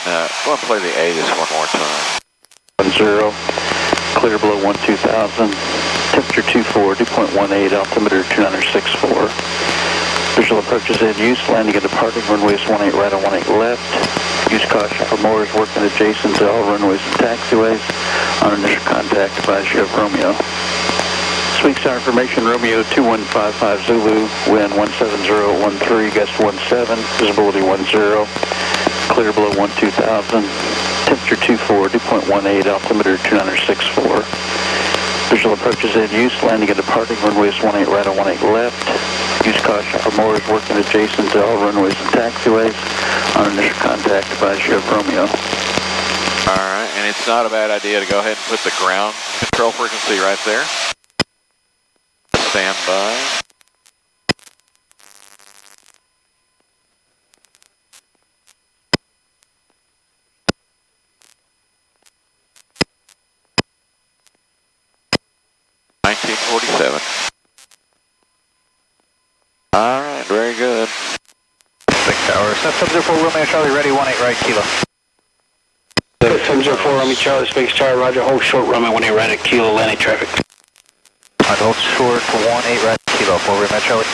go and play the A this one more time. 10, clear below 12,000, temperature 24, dew point 18, altimeter 2964. Visual approaches in use, landing and departing, runways 18 right and 18 left. Use caution for mowers working adjacent to all runways and taxiways. On initial contact, advise you have Romeo. Spinks Tower information, Romeo 2155 Zulu, wind 17013, gust 17, visibility 10, clear below 12,000, temperature 24, dew point 18, altimeter 2964. Visual approaches in use, landing and departing, runways 18 right and 18 left. Use caution for mowers working adjacent to all runways and taxiways. On initial contact, advise you have Romeo. Alright, and it's not a bad idea to go ahead and put the ground control frequency right there. Stand by. $1947. Alright, very good. Spinks Tower, 704 Romeo Charlie, ready, 18 right, kilo. 704 Romeo Charlie, Spinks Tower, roger, hold short, Romeo 18 right at kilo, landing traffic. I'd hold short for 18 right, kilo, 4 Romeo Charlie.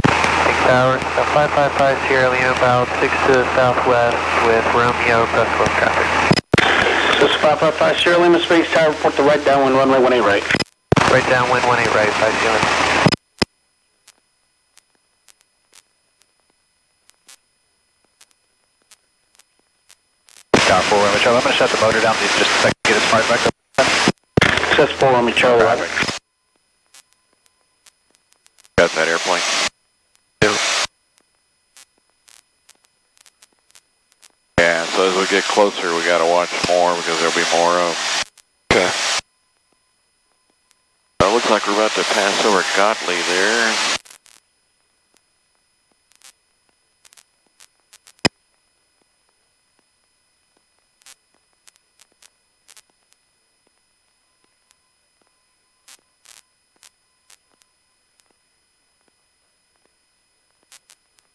Spinks Tower, 555 Sierra Lima, about 6 to southwest with Romeo, cross traffic. This is 555 Sierra Lima, Spinks Tower, report the right downwind, runway 18 right. Right downwind, 18 right, 5 ceiling. Tower 4 Romeo Charlie, I'm going to shut the motor down just a second to get it smart back up. This is 4 Romeo Charlie, roger. Got that airplane. Yeah, so as we get closer, we got to watch more because there'll be more of them. Okay. It looks like we're about to pass over Godley there.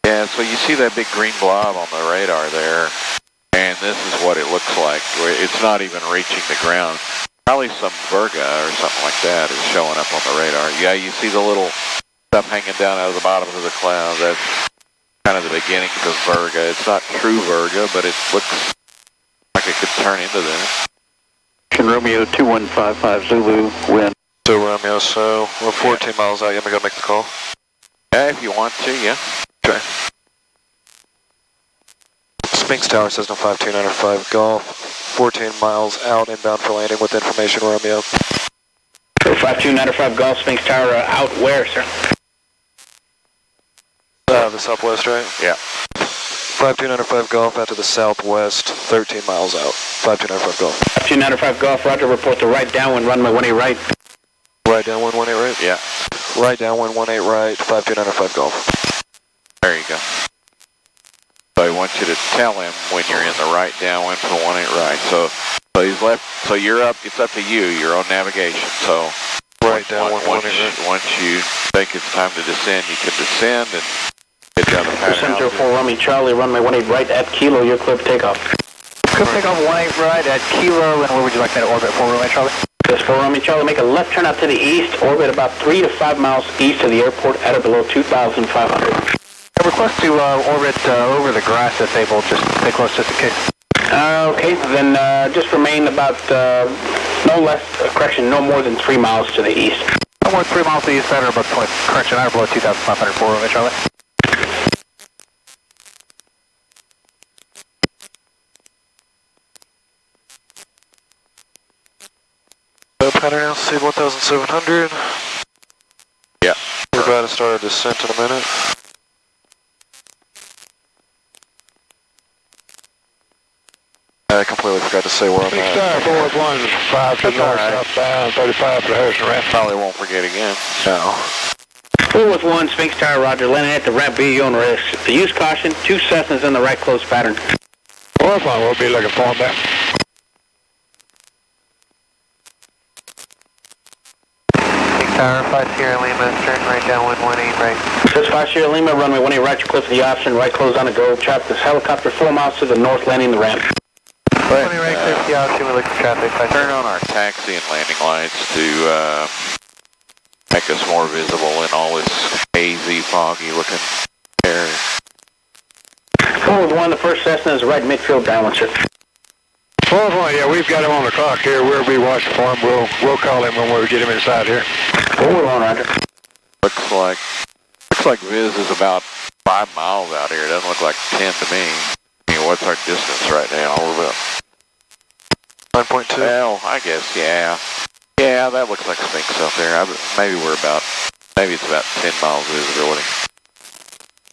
Yeah, so you see that big green blob on the radar there, and this is what it looks like. It's not even reaching the ground. Probably some Virga or something like that is showing up on the radar. Yeah, you see the little stuff hanging down out of the bottom of the cloud. That's kind of the beginnings of Virga. It's not true Virga, but it looks like it could turn into that. Romeo 2155 Zulu, wind. So Romeo, so we're 14 miles out. You want me to go make the call? Yeah, if you want to, yeah. Okay. Spinks Tower, Cessna 5295 Golf, 14 miles out, inbound for landing with information, Romeo. 5295 Golf, Spinks Tower, out where, sir? The southwest, right? Yeah. 5295 Golf out to the southwest, 13 miles out. 5295 Golf. 5295 Golf, roger, report the right downwind, runway 18 right. Right downwind 18 right? Yeah. Right downwind 18 right, 5295 Golf. There you go. So I want you to tell him when you're in the right downwind for 18 right. So he's left. So you're up. It's up to you. Your own navigation. So right downwind 18 right. Once you think it's time to descend, you can descend and get down the pattern. 704 Romeo Charlie, runway 18 right at kilo. You're clear for takeoff. Clear for takeoff 18 right at kilo, and where would you like me to orbit for Romeo Charlie? This is 4 Romeo Charlie, make a left turn out to the east, orbit about 3 to 5 miles east of the airport at or below 2,500. I request to orbit over the grass if able, just stay close just in case. Okay, then just remain about no more than 3 miles to the east. No more 3 miles to the east side or about correction, at or below 2,500 for Romeo Charlie. Pattern altitude 1,700. Yeah. We're about to start a descent in a minute. I completely forgot to say where I'm at. Spinks Tower, board 1 is 5 to the north, southbound, 35 to Harrison Ramp. Probably won't forget again. No. 4 Spinks Tower, roger, landing at the ramp B, you on risk. Use caution, 2 Cessnas in the right close pattern. Well, we'll be looking for him there. Tower 5 Sierra Lima, turn right downwind 18 right. This 5 Sierra Lima, runway 18 right, you're clear for the option, right close on the go. Traffic this helicopter 4 miles to the north, landing the ramp. 20 right, clear for the option, we look for traffic. Turn on our taxi and landing lights to make us more visible in all this hazy, foggy looking air. 4 the first Cessna is right midfield downwind, sir. 4-1, yeah, we've got him on the clock here. We'll be watching for him. We'll call him when we get him inside here. 4-1, roger. Looks like Viz is about 5 miles out here. It doesn't look like 10 to me. I mean, what's our distance right now? We're about 9.2. Well, I guess, yeah. Yeah, that looks like Spinks out there. Maybe it's about 10 miles visibility.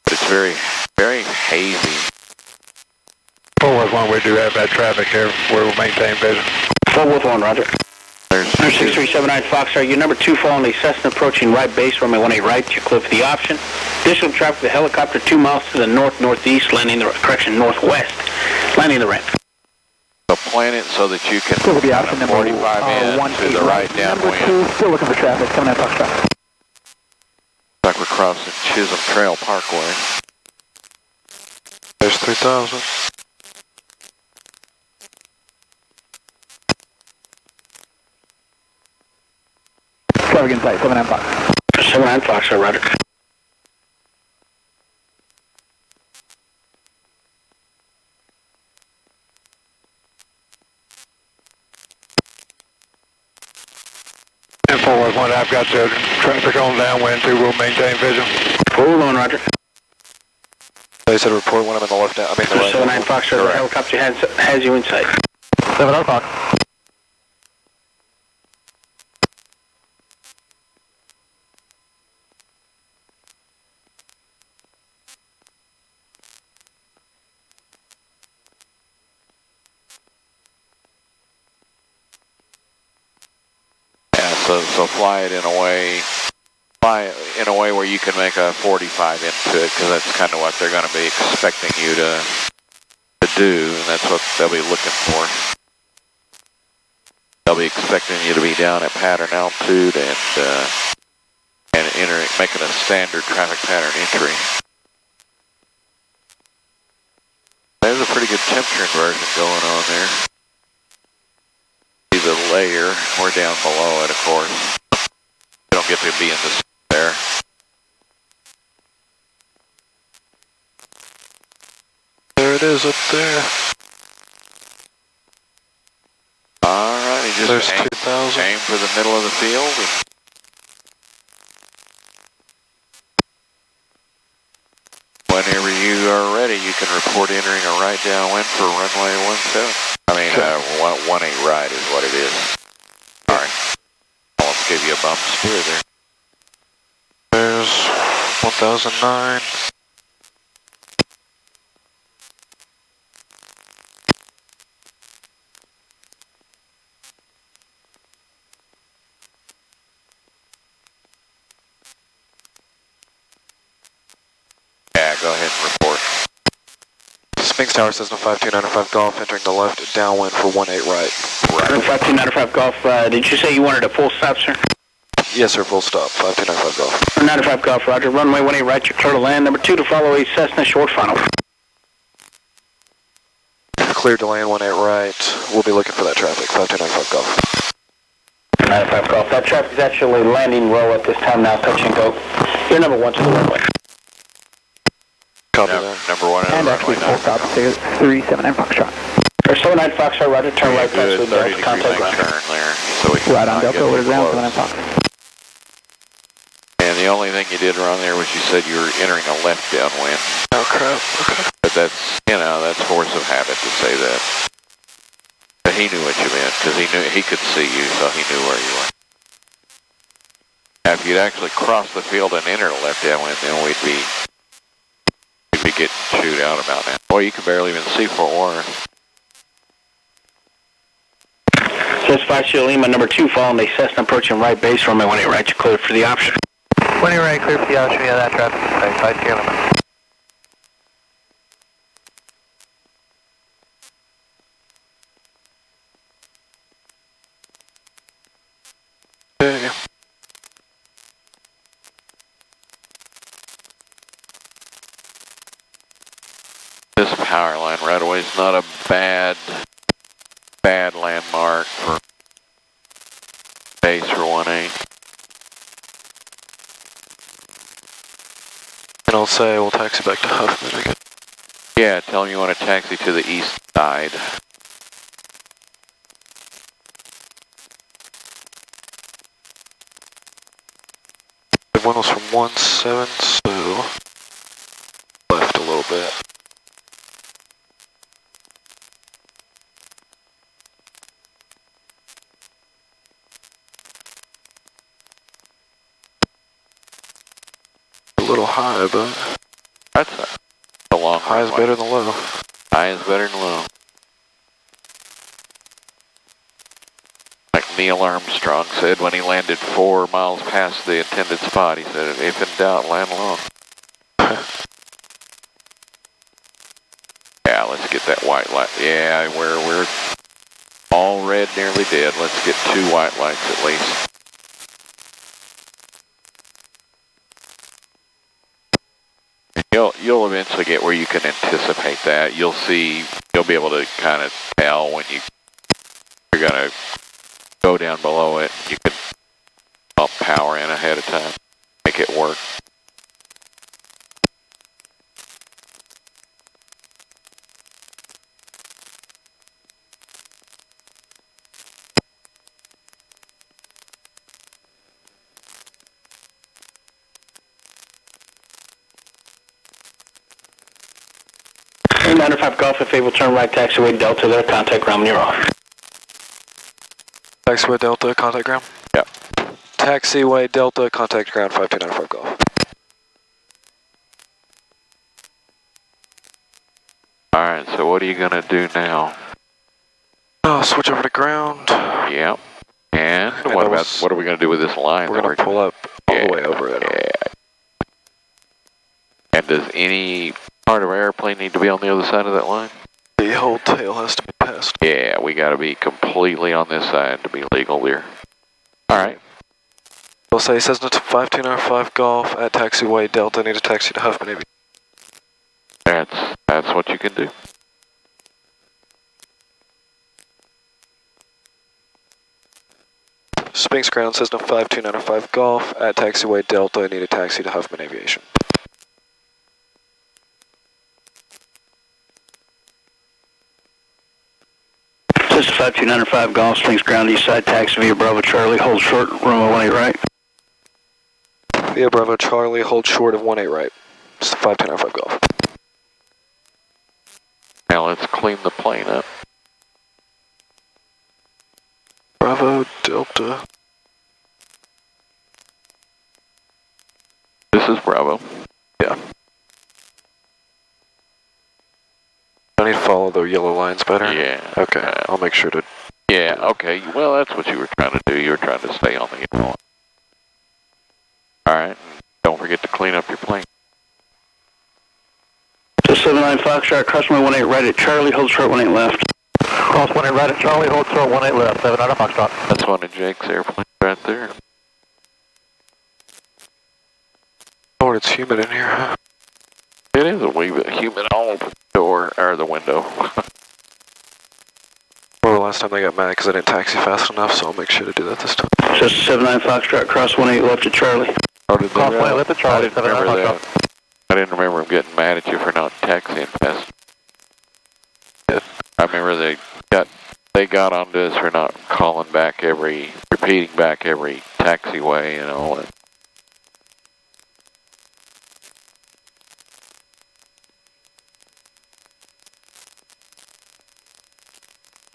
But it's very, very hazy. 4-1, we do have bad traffic here. We'll maintain vision. 4-1, roger. There's 6379 Foxtrot, your number 2 following the Cessna approaching right base, runway 18 right, you're clear for the option. Additional traffic, the helicopter 2 miles to the north-northeast, northwest, landing the ramp. So plan it so that you can Still with the option number 45 in to the right downwind. Number 2, still looking for traffic, coming out Foxtrot. Like we're crossing Chisholm Trail Parkway. There's 3,000. Traffic in sight, 79 Fox. 79 Foxtrot, roger. And 4-1, I've got the traffic on downwind too. We'll maintain vision. 4-1, roger. They said report when I'm in the left down. I mean the right. 79 Foxtrot, the helicopter has you in sight. 7 Fox. So fly it in a way where you can make a 45 into it, because that's kind of what they're going to be expecting you to do, and that's what they'll be looking for. They'll be expecting you to be down at pattern altitude and making a standard traffic pattern entry. There's a pretty good temperature inversion going on there. See the layer, we're down below it, of course. You don't get to be in this there. There it is up there. Alright, just There's aim, 2,000. aim for the middle of the field. Whenever you are ready, you can report entering a right downwind for runway 17. I mean, 18 right is what it is. Sorry. Almost gave you a bump steer there. There's 1,009. Yeah, go ahead and report. Spinks Tower, Cessna 5295 Golf, entering the left downwind for 18 right. 5295 Golf, did you say you wanted a full stop, sir? Yes, sir, full stop. 5295 Golf. 95 Golf, roger. Runway 18 right, you're clear to land. Number 2 to follow a Cessna short final. Clear to land 18 right. We'll be looking for that traffic. 5295 Golf. 95 Golf. That traffic is actually landing row at this time now, touch and go. You're number 1 to the runway. Copy No, that. number 1 And actually full stop, 379 Foxtrot. Or 79 Foxtrot, roger. Turn right past good the 30-degree contact left ground. turn there. So we can Right on not Delta, get over too the ground, close. 79 Fox. And the only thing you did wrong there was you said you were entering a left downwind. Oh, crap. Okay. But that's, that's force of habit to say that. But he knew what you meant, because he could see you, so he knew where you were. Now, if you'd actually cross the field and enter a left downwind, then we'd be getting chewed out about that. Boy, you can barely even see Fort Worth. Just 5 Sierra Lima, number 2 following the Cessna approaching right base, runway 18 right, you're clear for the option. 20 right, clear for the option, yeah, that traffic is right, 5 Sierra Lima. Okay. power line right away. It's not a bad landmark for base for 18. And I'll say we'll taxi back to Huffman again. Yeah, tell them you want to taxi to the east side. The one was from 17, so left a little bit. A little high, but That's a long high is better than low. High is better than low. Like Neil Armstrong said when he landed 4 miles past the intended spot, he said, if in doubt, land low. Yeah, let's get that white light. Yeah, we're all red, nearly dead. Let's get 2 white lights at least. You'll eventually get where you can anticipate that. You'll be able to kind of tell when you're gonna go down below it. You can pump power in ahead of time, make it work. Air 95 Golf, if able, turn right, taxiway Delta there, contact ground when you're off. Taxiway Delta, contact ground? Yep. Taxiway Delta, contact ground 5295 Golf. Alright, so what are you gonna do now? Oh, switch over to ground. Yep. And what are we gonna do with this line? We're gonna pull up all the way over it. Yeah. And does any part of our airplane need to be on the other side of that line? The whole tail has to be passed. Yeah, we gotta be completely on this side to be legal there. Alright. We'll say Cessna 5295 Golf at taxiway Delta, need a taxi to Huffman Aviation. That's what you can do. Spinks ground, Cessna 5295 Golf at taxiway Delta, need a taxi to Huffman Aviation. Cessna 5295 Golf, Spinks ground, east side, taxi via Bravo Charlie, hold short, runway 18 right. Via Bravo Charlie, hold short of 18 right. It's the 5295 Golf. Now let's clean the plane up. Bravo Delta. This is Bravo. Yeah. I need to follow the yellow lines better? Yeah. Okay, I'll make sure to... Yeah, okay. Well, that's what you were trying to do. You were trying to stay on the yellow line. Alright, don't forget to clean up your plane. So 79 Foxtrot, cross runway 18 right at Charlie, hold short 18 left. Cross 18 right at Charlie, hold short 18 left, 79 Foxtrot. That's one of Jake's airplanes right there. Lord, it's humid in here, huh? It is a wee bit humid. I'll open the door, or the window. Well, the last time they got mad because I didn't taxi fast enough, so I'll make sure to do that this time. So 79 Foxtrot, cross 18 left at Charlie. Oh, did Cross 18 left at Charlie, I didn't remember 79 that. Foxtrot. I didn't remember them getting mad at you for not taxiing fast. I remember they got onto us for not repeating back every taxiway and all that.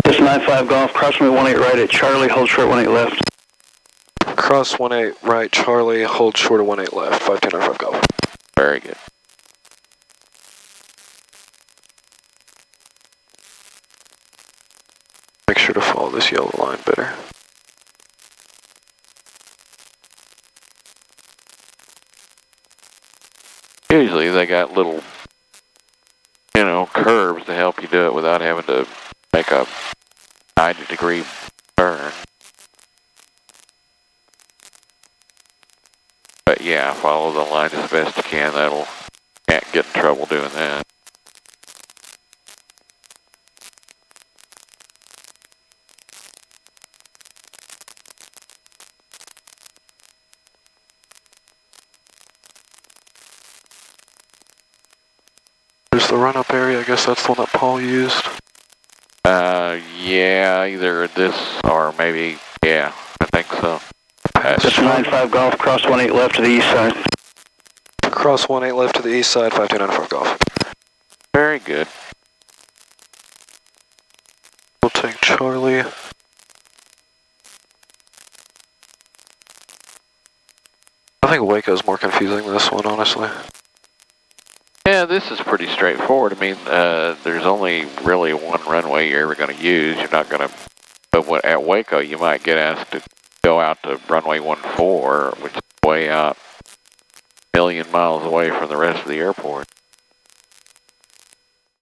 This 95 Golf, cross runway 18 right at Charlie, hold short 18 left. Cross 18 right, Charlie, hold short of 18 left, 5295 Golf. Very good. Make sure to follow this yellow line better. Usually they got little, curves to help you do it without having to make a 90-degree turn. But yeah, follow the line as best you can. Can't get in trouble doing that. the run-up area, I guess that's the one that Paul used. Yeah, either this or maybe, yeah, I think so. Just 95 Golf, cross 18 left to the east side. Cross 18 left to the east side, 5295 Golf. Very good. We'll take Charlie. I think Waco's more confusing than this one, honestly. Yeah, this is pretty straightforward. I mean, there's only really one runway you're ever going to use. You're not going to, but at Waco, you might get asked to go out to runway 14, which is way out, a million miles away from the rest of the airport.